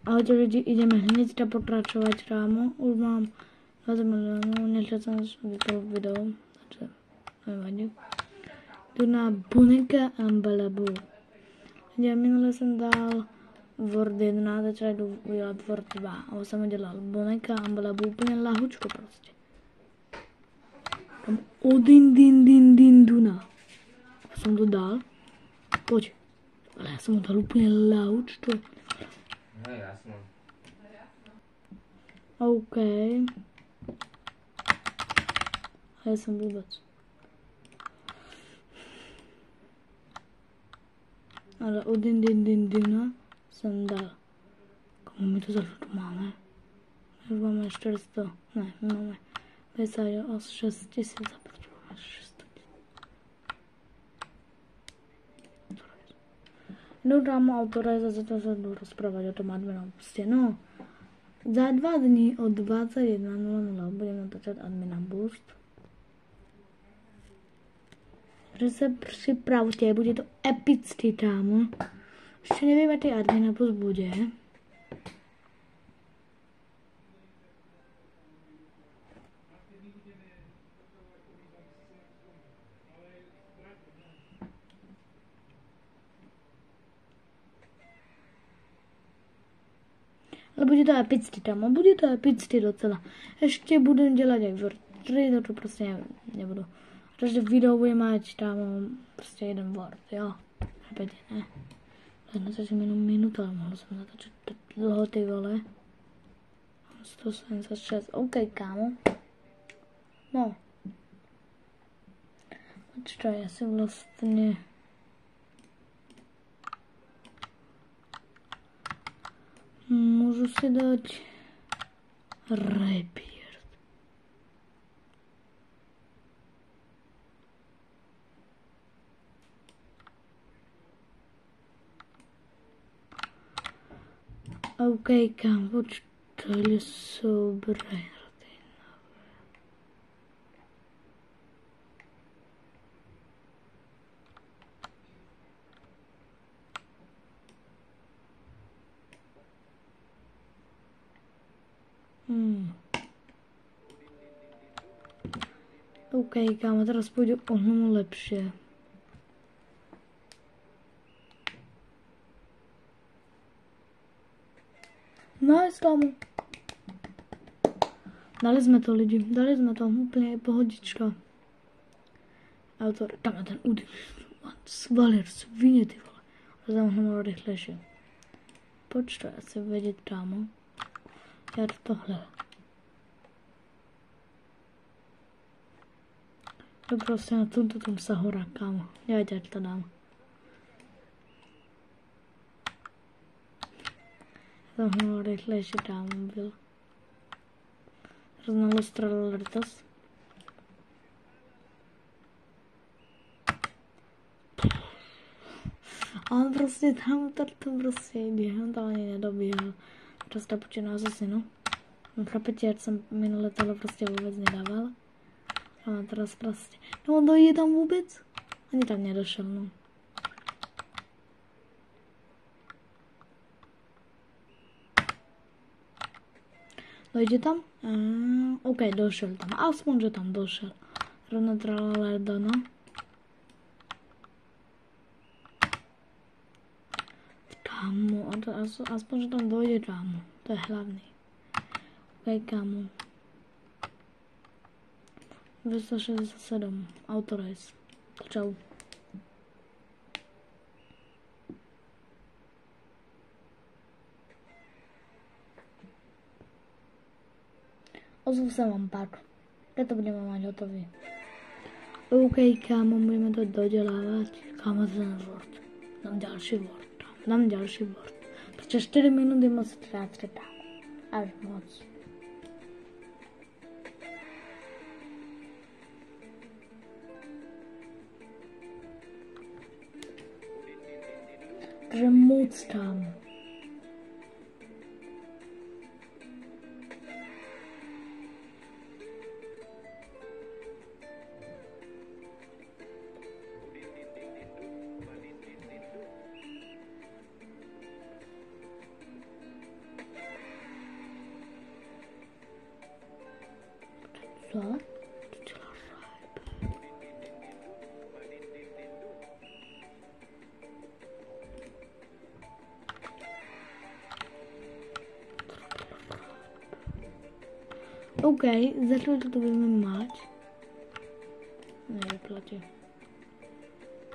Ahojte ľudí, ideme hneď pokračovať rámo. Už mám 20 miliónov, nešľa som vypol video, takže nevadí. Tu na Buneka Ambalabu. Já minule jsem dal Word 1, teď jdu udělat Word 2. A už jsem dělal Buneka Ambalabu, úplně lahučko prostě. Tam Odin din Duna. Jsem to dal. Pojď. Ale já jsem to dal úplně lahučko. No jasno. OK. A já jsem vůbec. Ale Odin Dina jsem dal. Komu mi to za to máme? Už máme 400. Ne, my máme 56 000 a proč máme 600 000? Jdu tam autorizace, to se jdu rozprávat o tom adminu. Prostě no. Za 2 dny od 21:00 budeme natáčet admina boost. Takže se připravte, bude to epický tam. Ještě nevím, jaký admina boost bude. Ale bude to epický tam, bude to epický docela. Ještě budem dělat jak Word 3, to prostě nebudu. Takže video bude mít tam prostě jeden Word, jo. Chápete, ne? Tak natáčím jenom minutu, ale mohl jsem natáčet dlouho ty vole. 176, OK kámo. No. Počkej, já si vlastně... Můžu si dát Rapier. OK, kam počkali sobre. OK, kámo, teraz půjdu ono lepší. Nice, kámo. Dali jsme to lidi, dali jsme to, úplně pohodička. Autor, tam je ten Udin. Svalir, svině ty vole. Tam ho mám rychlejší. Počkej, já si vědět, kámo. Já tohle. To prostě na tomto tom se hora, kámo. Já to dám. Tam ho rychlejší dám byl. Znalo strelalitas. A on prostě tam to prostě jde, on to ani nedobíhal. Prostě počíná asasinu. No chápete, jak jsem minule tohle prostě vůbec nedával. A teraz prostě. No dojde tam vůbec? Ani tam nedošel, no. Dojde tam? OK, došel tam. Aspoň, že tam došel. Rovno tralaleda, no. Kámo, aspoň, že tam dojde, kámo. To je hlavný. OK, kámo. 267. Autorize. Čau. Ozvu se vám pak. Teď to budeme mít hotový. OK, kámo, budeme to dodělávat. Kámo, ten Word. Dám další Word. Dám další Word. Protože 4 minuty moc ztrácet tam. Až moc. Takže moc tam. Co? Co děláš? OK, začali to budeme mať. Nevyplatí.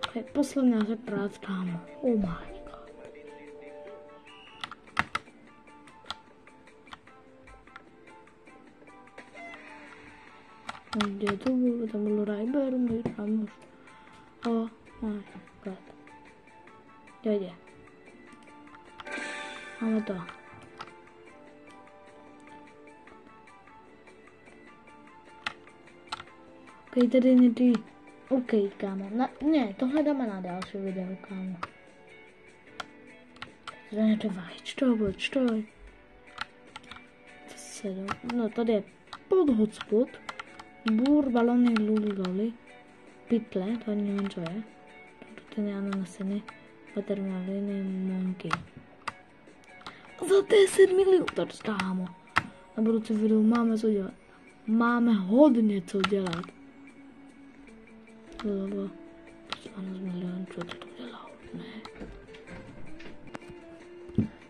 Okay, posledná se prác, kámo. Oh my god. Kde to bylo? Tam bylo Ryber, můj kámoš. Oh my god. Jde. Máme to. OK, tady někdy. OK, kámo. Ne, tohle dáme na další video, kámo. Tady je to čtoj. No, tady je pod hotspot. Bur, balony, luli. Pytle, to ani nevím, co je. Tady je ananasiny. Watermelony, monkey. Za 10 milionů, kámo. Na budoucí video máme co dělat. Máme hodně co dělat. Lolo, 12 milionů, co to dělal, ne?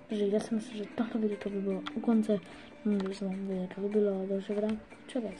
Takže já si myslím, že tohle video to by bylo u konce. Když se vám video to líbilo, takže vrát, čau guys.